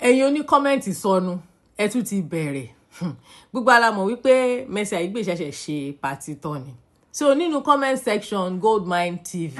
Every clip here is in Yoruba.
ẹ̀yin oní kọ́mẹ́ǹtì sọnù ẹ tún ti bẹ̀rẹ̀ gbogbo alamọ̀ wípé Mercy Aigbe ṣẹ̀ṣẹ̀ ṣe party tán ni so nínú comment section Goldmine TV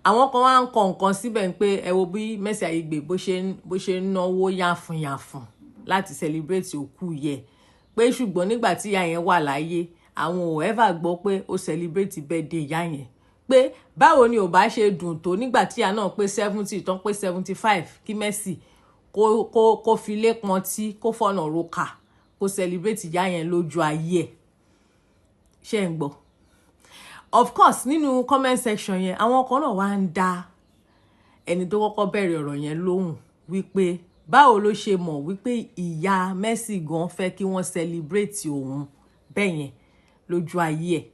àwọn kan wá ń kọ nǹkan síbẹ̀ pé ẹ wo bí Mercy Aigbe bó ṣe ń náwó yàfùnyàfùn láti celebrate òkú yẹ pé ṣùgbọ́n nígbà tí ìyá yẹn wà láyé àwọn ò ever gbọ́ pé ó celebrate birthday ìyá yẹn pé báwo ni ò bá ṣe dùn tó nígbà tí ìyá náà pé 70 tán pé 75 kí Mercy kó fi lé pọn tí kó fọ̀nà roka kó celebrate ìyá yẹn lójú ayé ẹ̀ ṣé ń gbọ́. Of course nínú comment section yẹn àwọn kan náà wá ń dá ẹni tó kọ́kọ́ bẹ̀rẹ̀ ọ̀rọ̀ yẹn lóhùn wípé báwo ló ṣe mọ̀ wípé ìyá Mercy gan fẹ́ kí wọ́n celebrate òun bẹ́ẹ̀ yẹn lójú ayé ẹ̀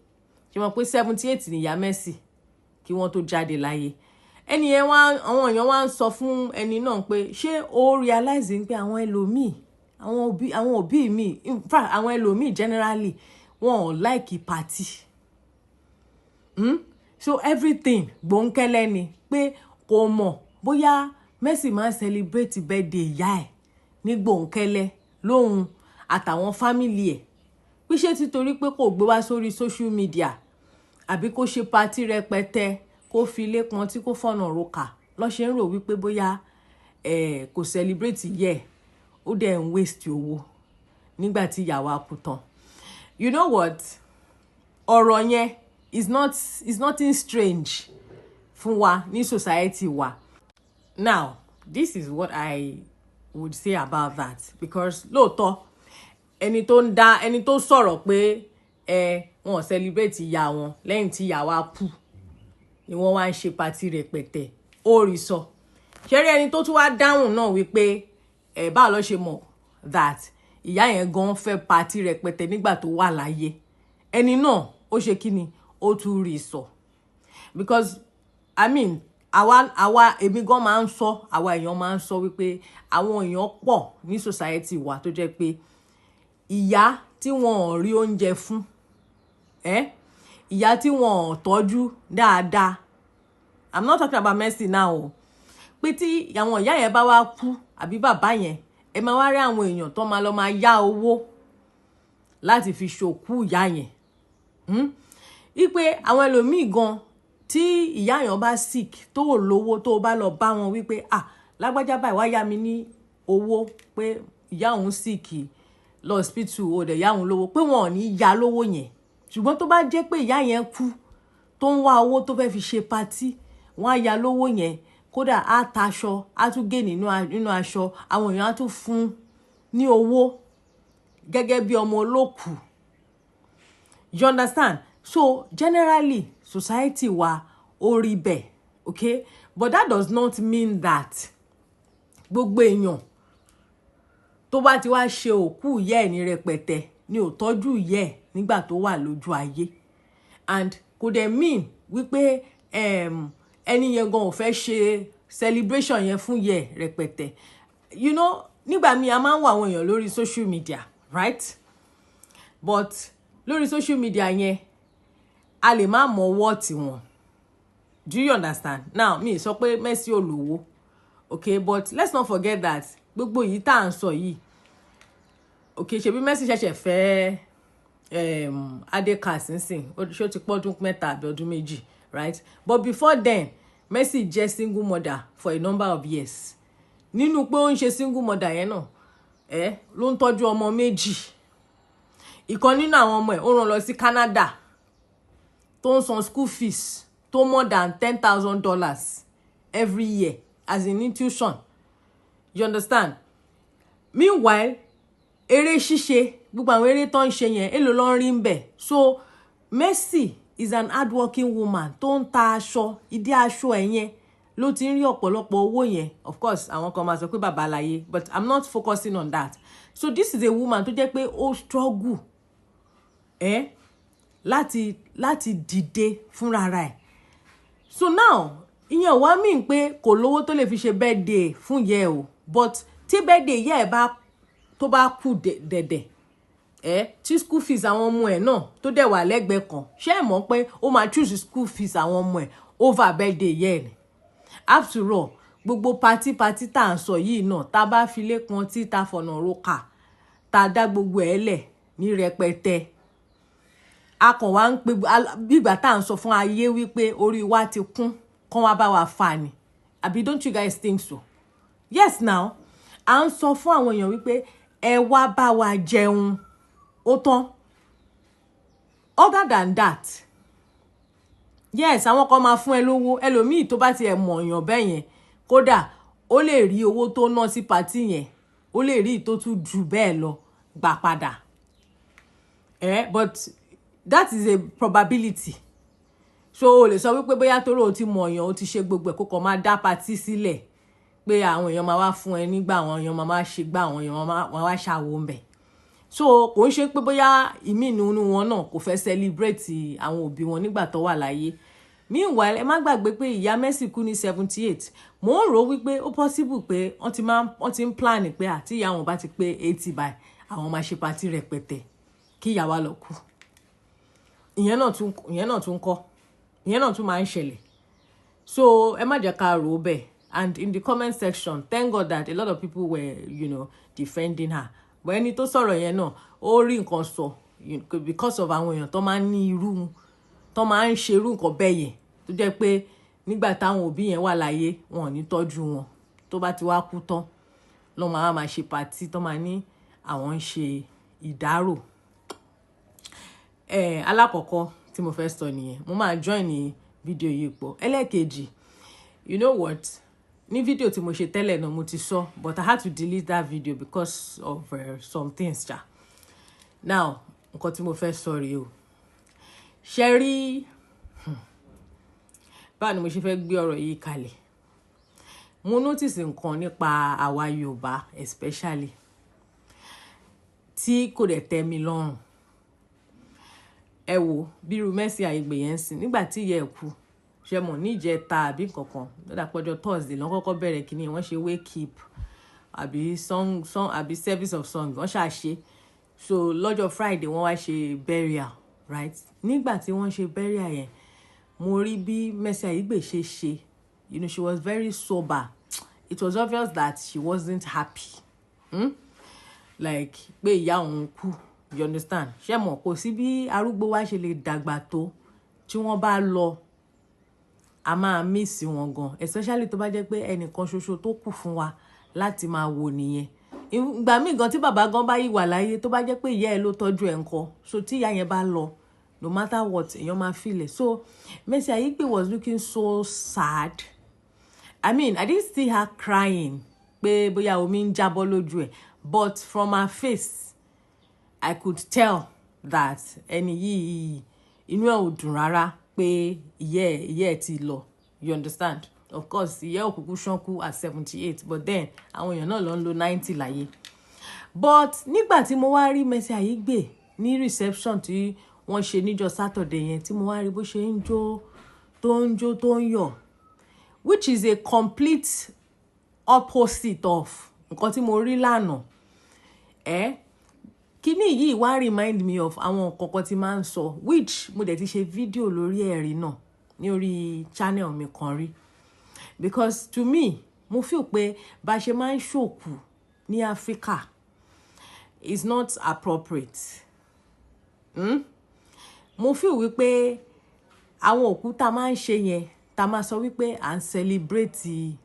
ṣe mọ̀ pé 78 ni ìyá Mercy kí wọ́n tó jáde láyé ẹni yẹn wá àwọn èèyàn wá ń sọ fún ẹni náà pé ṣé ó realize pé àwọn ẹlòmíì àwọn òbí mi in fact àwọn ẹlòmíì generally wọn ò like party so everything gbóńkẹ́lẹ́ ni pé kò mọ̀ bóyá Mercy máa celebrate birthday ìyá ẹ̀ ní gbóńkẹ́lẹ́ lóhun àtàwọn family ẹ̀ pé ṣé títorí pé kò gbé wá sórí social media àbí kó ṣe party rẹpẹtẹ kó fi ilé pọn tí kò fọ̀nà roka lọ́ ṣe ń rò wípé bóyá kò celebrate yẹ ó dẹ̀ ń waste owó nígbà tí ìyàwó kú tán. You know what? Ọ̀rọ̀ yẹn is nothing strange fún wa ní society wa. Now, this is what I would say about that because lóòótọ́ ẹni tó sọ̀rọ̀ pé wọn celebrate ìyá wọn lẹ́yìn tí ìyàwó kú ni wọ́n wá ń ṣe party rẹpẹtẹ ó rí sọ ṣeré ẹni tó tún wá dáhùn náà wípé báwo ló ṣe mọ̀ that ìyá yẹn gan fẹ́ party rẹpẹtẹ nígbà tó wà láyé ẹni náà ó ṣe kí ni ó tún rí sọ because I mean àwa èmi gan máa ń sọ àwa èèyàn máa ń sọ wípé àwọn èèyàn pọ̀ ní society wa tó jẹ́ pé ìyá tí wọn ò rí oúnjẹ fún ìyá tí wọn ò tọ́jú dáadáa I'm not talking about Mercy now o pé tí àwọn ìyá yẹn bá wá kú àbí bàbá yẹn ẹ máa wá rí àwọn èèyàn tó máa lọ máa yá owó láti fi ṣòkú ìyá yẹn wípé àwọn ẹlòmíì gan tí ìyá yẹn bá sick tó ò lówó tó bá lọ bá wọn wípé lágbájá báyìí wá yá mi ní owó pé ìyá òun sick lọ hospital ó dẹ̀ yá òun lówó pé wọn ò ní yá lówó yẹn ṣùgbọ́n tó bá jẹ́ pé ìyá yẹn kú tó ń wá owó tó fẹ́ fi ṣe patí wọ́n á yá lówó yẹn kódà á taṣọ á tún gé nínú aṣọ àwọn èèyàn á tún fún ní owó gẹ́gẹ́ bí ọmọ olókù. You understand? So generally society wa ó rí bẹ́ẹ̀ okay but that does not mean that gbogbo èèyàn tó bá ti wá ṣe òkú ìyá ẹ̀ ní rẹpẹtẹ ni ò tọ́jú ìyá ẹ̀ nígbà tó wà lójú ayé and kò dẹ̀ mean wípé ẹni yẹn gan ò fẹ́ ṣe celebration yẹn fún yẹ rẹpẹtẹ you know nígbà míì a máa ń wo àwọn èèyàn lórí social media right but lórí social media yẹn a lè má mọ wọ́ọ̀tì wọn do you understand now mi sọ pé Mercy olówó okay but let's not forget that gbogbo yìí tá à ń sọ yìí okay ṣebí Mercy ṣẹ̀ṣẹ̀ fẹ́ adekas nsìn ṣó ti pọ́dún mẹ́ta àbí ọdún méjì right but before then Mercy jẹ́ single mother for a number of years nínú pé ó ń ṣe single mother yẹn náà ló ń tọ́jú ọmọ méjì ìkan nínú àwọn ọmọ ẹ̀ ó rán lọ sí Canada tó ń san school fees tó more than $10,000 every year as in tuition you understand meanwhile eré ṣíṣe gbogbo àwọn eré tó ń ṣe yẹn èlò ló ń rí ń bẹ̀ so Mercy is an hardworking woman tó ń ta aṣọ ìdí aṣọ ẹ̀ yẹn ló ti ń rí ọ̀pọ̀lọpọ̀ owó yẹn of course àwọn kan máa sọ pé bàbá láyé but I'm not focusing on that so this is a woman tó jẹ́ pé ó struggle láti dìde fúnra rẹ̀ so now ìyẹn wá mean pé kò lówó tó lè fi ṣe birthday fún yẹ o but tí birthday yẹ ẹ̀ tó bá kú dẹ̀dẹ̀ tí school fees àwọn ọmọ ẹ̀ náà tó dẹ̀ wà lẹ́gbẹ̀ẹ́ kan ṣé ẹ mọ̀ pé ó máa choose school fees àwọn ọmọ ẹ̀ over birthday yẹ ni after all gbogbo party tá à ń sọ yìí náà tá bá fi lé kan tí tá fọ̀nà roka tá dá gbogbo ẹ̀ lẹ̀ ní rẹpẹtẹ a kàn wá ń pe bí ìgbà tá à ń sọ fún ayé wípé orí wa ti kún kán wá bá wa fà ni àbí don't you guys think so? Yes now à ń sọ fún àwọn èèyàn wípé ẹ wá bá wa jẹun ó tán. Other than that, yes àwọn kan máa fún ẹ lówó ẹlòmíì tó bá ti ẹ̀ mọ̀ èèyàn bẹ́ẹ̀ yẹn kódà ó lè rí owó tó ná sí party yẹn ó lè rí tó tún jù bẹ́ẹ̀ lọ gbà padà. But that is a probability. So o lè sọ wípé bóyá torí o ti mọ̀ èèyàn o ti ṣe gbogbo ẹ̀ kó kàn máa dá party sílẹ̀ pé àwọn èèyàn máa wá fún ẹ nígbà àwọn èèyàn máa ṣe gbà àwọn èèyàn máa wá ṣàwò ń bẹ̀. So kò ń ṣe pé bóyá ìmí nínú wọn náà kò fẹ́ celebrate àwọn òbí wọn nígbà tó wà láyé. Meanwhile ẹ má gbàgbé pé ìyá Mercy kú ní 78. Mo ń rò wípé ó possible pé wọ́n ti ń plan pé àti ìyá wọn bá ti pé 80 báyìí àwọn máa ṣe party rẹpẹtẹ kí ìyá wa lọ kú. Ìyẹn náà tún kọ́ ìyẹn náà tún máa ń ṣẹlẹ̀. So ẹ má jẹ́ ká rò ó bẹ́ẹ̀. And in the comment section, thank God that a lot of people were, defending her. But ẹni tó sọ̀rọ̀ yẹn náà ó rí nǹkan sọ because of àwọn èèyàn tó máa ń ní irú tó máa ń ṣe irú nǹkan bẹ́ẹ̀ yẹn tó jẹ́ pé nígbà táwọn òbí yẹn wà láyé wọn ò ní tọ́jú wọn tó bá ti wá kú tán lọ́ máa ṣe pàtí tó máa ní àwọn ń ṣe ìdárò. Alákọ̀ọ́kọ́ tí mo fẹ́ sọ nìyẹn mo máa join ní fídíò yìí pọ̀. Ẹlẹ́ẹ̀kejì, you know what? Ní fídíò tí mo ṣe tẹ́lẹ̀ náà mo ti sọ but I had to delete that video because of some things ja. Now nǹkan tí mo fẹ́ sọ rèé o. Ṣé rí báwo ni mo ṣe fẹ́ gbé ọ̀rọ̀ yìí kalẹ̀? Mo notice nǹkan nípa àwa Yorùbá especially tí kò dẹ̀ tẹ́ mi lọ́rùn. Ẹ wo bí irú Mercy Aigbe yẹn sìn nígbà tí ìyá ẹ̀ kú ṣe mọ̀ níjẹta àbí kankan lọ́dà pọ́jọ́ Thursday lọ́n kọ́kọ́ bẹ̀rẹ̀ kíní wọ́n ṣe wake up àbí song àbí service of song wọ́n ṣàṣe. So lọ́jọ́ Friday wọ́n wá ṣe burial, right? Nígbà tí wọ́n ṣe burial yẹn mo rí bí Mercy Aigbe ṣe ṣe. She was very sober. It was obvious that she wasn't happy. Like pé ìyá òun kú, you understand? Ṣé mọ̀ kò sí bí arúgbó wa ṣe lè dàgbà tó tí wọ́n bá lọ a máa miss wọn gan, especially tó bá jẹ́ pé ẹnìkan ṣoṣo tó kù fún wa láti máa wò nìyẹn. Ìgbà míì gan tí bàbá gan bá yí wà láyé tó bá jẹ́ pé ìyá ẹ̀ ló tọ́jú ẹ̀ ńkọ́, so tí ìyá yẹn bá lọ no matter what èèyàn máa feel it. So Mercy Aigbe was looking so sad. I mean I didn't see her crying pé bóyá omi ń jábọ́ lójú ẹ̀, but from her face I could tell that ẹni yìí inú ẹ̀ ò dùn rárá pé ìyá ẹ̀ ti lọ, you understand? Of course ìyá òkùnkùn ṣánkú at 78 but then àwọn èèyàn náà ló ń lo 90 láyé. But nígbà tí mo wá rí Mercy Aigbe ní reception tí wọ́n ṣe níjọ́ Saturday yẹn tí mo wá rí bó ṣe ń jó tó ń yọ̀, which is a complete opposite of nǹkan tí mo rí lánàá. Kíní yìí wá remind me of àwọn nǹkan tí máa ń sọ which mo dẹ̀ ti ṣe fídíò lórí ẹ̀rí náà ní orí channel mi kan rí. Because to me mo feel pé bá ṣe máa ń ṣòkù ní Africa is not appropriate. Mo feel wípé àwọn òkú tá máa ń ṣe yẹn tá máa sọ wípé à ń celebrate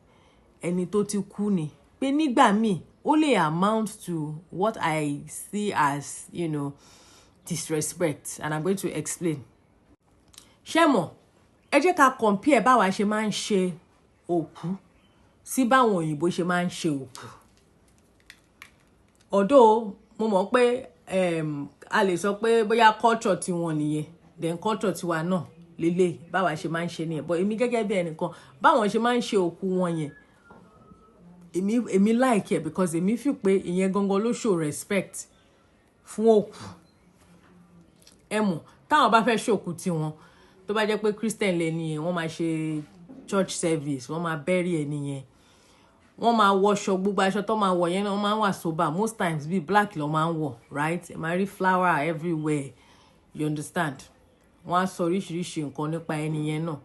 ẹni tó ti kú ni pé nígbà míì ó lè amount to what I see as, disrespect, and I'm going to explain. Ṣé mọ̀, ẹ jẹ́ ká compare báwa ṣe máa ń ṣe òkú sí báwọn òyìnbó ṣe máa ń ṣe òkú. Although mo mọ̀ pé a lè sọ pé bóyá culture tiwọn nìyẹn, then culture tiwa náà lélẹ̀ báwa ṣe máa ń ṣe nìyẹn. But èmi gẹ́gẹ́ bí ẹnìkan báwọn ṣe máa ń ṣe òkú wọn yẹn èmi like it because èmi feel pé ìyẹn gangan ló show respect fún òkú. Ẹ mọ̀ táwọn bá fẹ́ ṣòkú tiwọn tó bá jẹ́ pé Christian lẹ́ni yẹn wọ́n máa ṣe church service, wọ́n máa bury ẹni yẹn, wọ́n máa wọṣọ gbogbo aṣọ tó máa wọ̀ yẹn náà wọ́n máa ń wà sober, most times bí black ló máa ń wọ̀, right? Ẹ máa rí flower everywhere, you understand? Wọ́n á sọ oríṣiríṣi nǹkan nípa ẹni yẹn náà.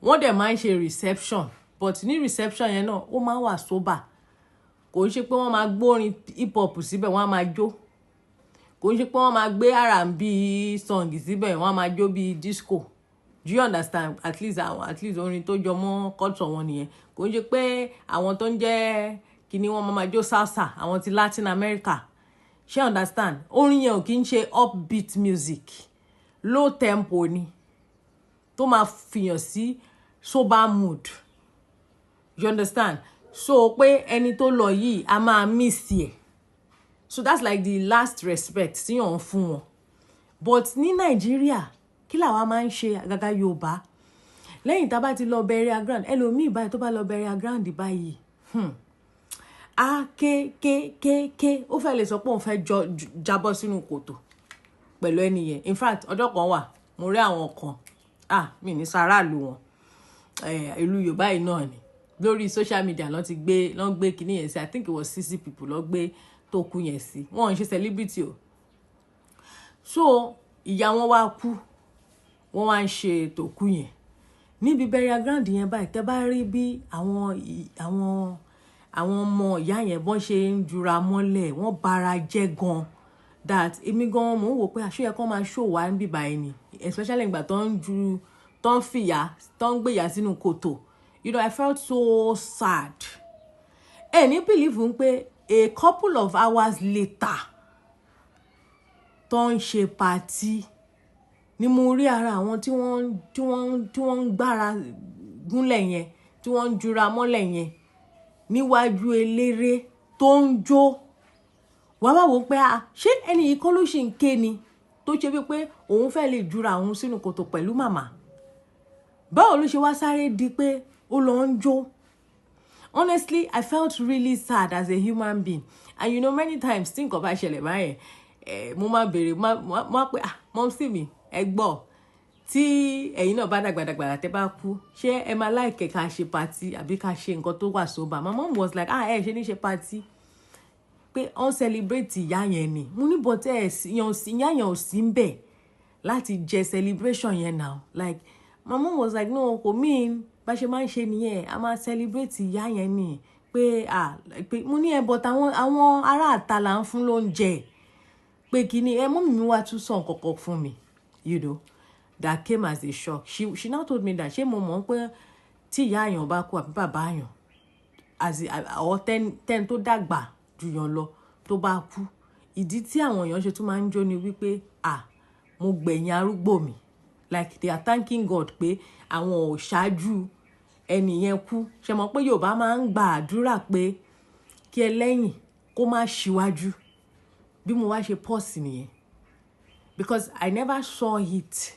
Wọ́n dẹ̀ máa ń ṣe reception but ní reception yẹn náà ó máa wà sober. Kò ń ṣe pé wọ́n máa gbórin hip hop síbẹ̀ wọ́n á máa jó. Kò ń ṣe pé wọ́n máa gbé R&B song síbẹ̀ wọ́n á máa jó bí disco. Do you understand? At least orin tó jọ mọ́ culture wọn nìyẹn. Kò ń ṣe pé àwọn tó ń jẹ́ kíní wọ́n máa jó salsa, àwọn ti Latin America. She understand? Orin yẹn ò kí ń ṣe upbeat music. Low tempo ni. Tó máa fìyàn sí sober mood. You understand? So pé ẹni tó lọ yìí a máa miss ẹ. So that's like the last respect tí yàn fún wọn. But ní Nigeria, kí làwa máa ń ṣe àgàgà Yorùbá? Lẹ́yìn tá bá ti lọ burial ground, ẹlòmíì báyìí tó bá lọ burial ground báyìí. Ké. Ó fẹ́ lè sọ pé òun fẹ́ jábọ́ sínú kòtò pẹ̀lú ẹni yẹn. In fact, ọjọ́ kan wà, mo rí àwọn kan. Mi ní sàráàlú wọn. Ìlú Yorùbá yìí náà ni. Lórí social media lọ́n gbé kíní yẹn sí. I think it was 60 people lọ́ gbé tó kú yẹn sí. Wọ́n ń ṣe celebrity o. So ìyá wọn wá kú. Wọ́n wá ń ṣe tó kú yẹn. Níbi burial ground yẹn báyìí tẹ́ bá rí bí àwọn ọmọ ìyá yẹn bọ́n ṣe ń jura mọ́lẹ̀ wọ́n bara jẹ́ gan that èmi gan mò ń wò pé àṣeyẹ kan máa show wá níbí báyìí ni especially ìgbà tó ń gbéyà sínú kòtò. You know, I felt so sad. Ní believe ń pé a couple of hours later tó ń ṣe party ni mo rí ara àwọn tí wọ́n ń gbára gúnlẹ̀ yẹn tí wọ́n ń jura mọ́lẹ̀ yẹn níwájú eléré tó ń jó. Wá wá wò pé ṣé ẹni yìí kọ́ ló ṣì ń ké ni tó ṣe wípé òun fẹ́ lè jura òun sínú kòtò pẹ̀lú màmá. Báwo ló ṣe wá sáré di pé ó lọ ń jó? Honestly, I felt really sad as a human being. And you know, many times tí nǹkan bá ṣẹlẹ̀ báyẹn mo máa béèrè máa pé mom sí mi ẹ gbọ́ tí ẹ̀yin náà bá dàgbàdàgbà tẹ́ bá kú ṣé ẹ máa like ká ṣe party àbí ká ṣe nǹkan tó wà sober. My mom was like ṣe ní ṣe party pé on celebrate ìyá yẹn ni. Mo ní but ìyá yẹn ò sí ń bẹ̀ láti jẹ celebration yẹn now. Like my mom was like no kò mean bá ṣe máa ń ṣe nìyẹn a máa celebrate ìyá yẹn ni pé mo ní but àwọn ará àta là ń fún lóúnjẹ pé kíní mọ́mì mi wá tún sọ nǹkan kan fún mi, you know, that came as a shock. She now told me that ṣé mo mọ̀ pé tí ìyá àyàn bá kú àbí bàbá àyàn or ten tó dàgbà jù yàn lọ tó bá kú ìdí tí àwọn èèyàn ṣe tún máa ń jó ni wípé mo gbẹ̀yìn arúgbó mi, like they are thanking God pé àwọn ò ṣáájú ẹni yẹn kú. Ṣé mọ̀ pé Yorùbá máa ń gba àdúrà pé kí ẹlẹ́yìn kó má ṣíwájú. Bí mo wá ṣe pause nìyẹn because I never saw it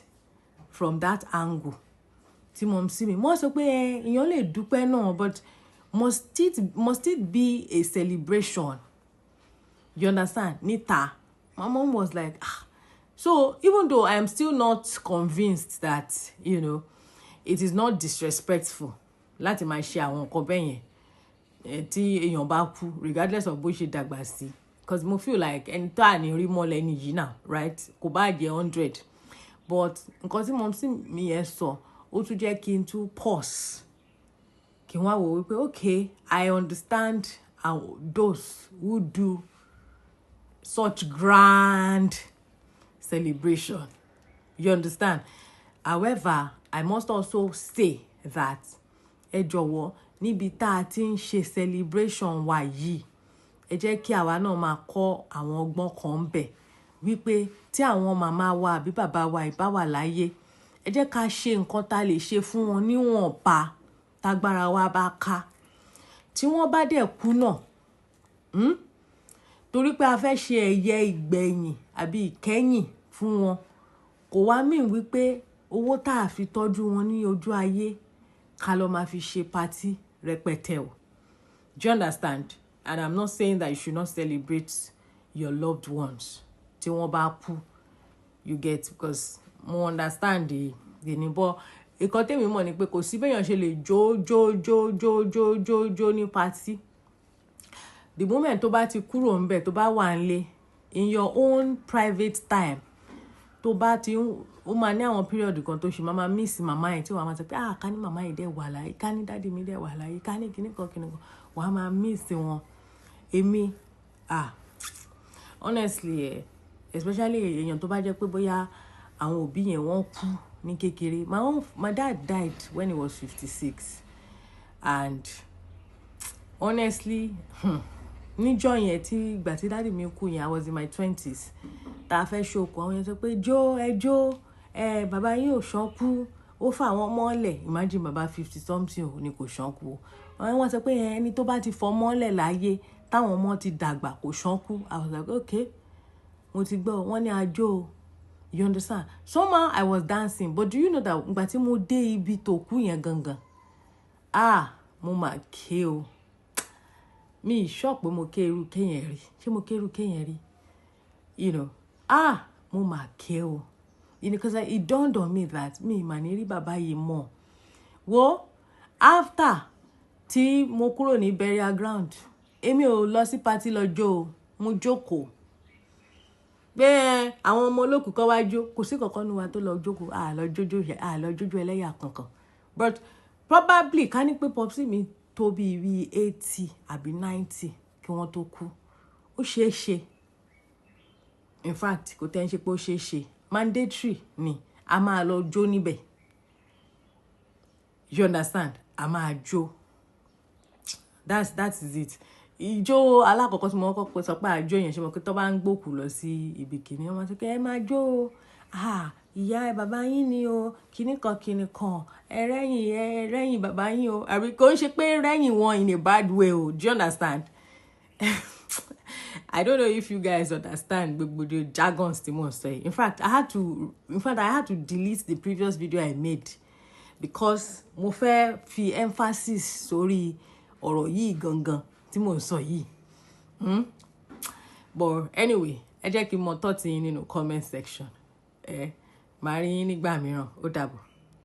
from that angle. Tí mo sí mi mo sọ pé èèyàn lè dúpẹ́ náà but must it be a celebration? You understand? Níta. My mom was like so even though I am still not convinced that, you know, it is not disrespectful láti máa ṣe àwọn nǹkan bẹ́ẹ̀ yẹn tí èèyàn bá kú regardless of bó ṣe dàgbà sí. Because mo feel like ẹni tó àní rí mọ́ lẹ́ni yìí náà, right? Kò bá jẹ́ 100. But nǹkan tí mo sì mi yẹn sọ ó tún jẹ́ kí n tún pause. Kí n wá wò wípé okay, I understand those who do such grand celebration. You understand? However, I must also say that ẹ jọ̀wọ́ níbi tá a ti ń ṣe celebration wa yìí ẹ jẹ́ kí àwa náà máa kọ́ àwọn ọgbọ́n kan ń bẹ̀ wípé tí àwọn màmá wa àbí bàbá wa ìbá wà láyé ẹ jẹ́ ká ṣe nǹkan tá lè ṣe fún wọn níwọ̀nba tágbára wa bá ká. Tí wọ́n bá dẹ̀ kú náà torí pé a fẹ́ ṣe ẹ̀yẹ ìgbẹ̀yìn àbí ìkẹyìn fún wọn kò wá mean wípé owó tá a fi tọ́jú wọn ní ojú ayé ká lọ máa fi ṣe party rẹpẹtẹ o. Do you understand? And I'm not saying that you should not celebrate your loved ones tí wọ́n bá kú, you get, because mo understand the níbọ̀ ìkan tèmi mọ̀ ni pé kò sí béèyàn ṣe lè jó ní party. The moment tó bá ti kúrò ńbẹ̀ tó bá wà nílé in your own private time tó bá ti ó máa ní àwọn period kan tó ṣe máa miss màmá yẹn tí wàá máa sọ pé ká ní màmá yìí dẹ̀ wà láyé, ká ní dáàdi mi dẹ̀ wà láyé, ká ní kíní kan wàá máa miss wọn. Èmi honestly especially èèyàn tó bá jẹ́ pé bóyá àwọn òbí yẹn wọ́n kú ní kékeré. My dad died when he was 56 and honestly níjọ́ yẹn tí ìgbà tí dáàdi mi kú yẹn I was in my 20s tá a fẹ́ ṣòkò àwọn yẹn sọ pé jó bàbá yín ò ṣánkú ó fà wọ́n mọ́lẹ̀. Imagine bàbá 50 something ò ní kò ṣánkú. Wọ́n sọ pé ẹni tó bá ti fọ́ mọ́lẹ̀ láyé táwọn ọmọ ti dàgbà kò ṣánkú. I was like okay mo ti gbọ́ wọ́n ní àjò. You understand? Somehow I was dancing, but do you know that ìgbà tí mo dé ibi tó kú yẹn gangan mo máa ké o. Mi shock pé mo ké irú kéyẹn rí. Ṣé mo ké irú kéyẹn rí? You know, mo máa ké o. You know, because it dawned on me that mi mà ní rí bàbá yìí mọ́. Wo after tí mo kúrò ní burial ground, èmi ò lọ sí party lọ jó o, mo jókòó. Pé àwọn ọmọ olókùn kan wá jó, kò sí kankan nu wa tó lọ jókòó, lọ jójó ẹlẹ́yà kankan. But probably ká ní pé popsi mi tó bí 80 àbí 90 kí wọ́n tó kú. Ó ṣeé ṣe. In fact, kò tẹ́ ń ṣe pé ó ṣeé ṣe. Mandatory ni a máa lọ jó níbẹ̀. You understand? A máa jó. That is it. Ìjó alákọ̀ọ́kọ́ tí mo kọ́kọ́ sọ pé àjó yẹn ṣe mọ̀ pé tó bá ń gbókù lọ sí ibi kìíní wọ́n máa sọ pé ẹ máa jó o. Ìyá bàbá yín ni o, kíní kan ẹ rẹ́yìn bàbá yín o. Àbí kò ń ṣe pé rẹ́yìn wọn in a bad way o. Do you understand? I don't know if you guys understand gbogbo the jargons tí mo sọ yìí. In fact, I had to delete the previous video I made because mo fẹ́ fi emphasis sórí ọ̀rọ̀ yìí gangan tí mo sọ yìí. But anyway, ẹ jẹ́ kí n mọ thoughts yín nínú comment section. Màá rí yín nígbà mìíràn. Ó dàbọ̀.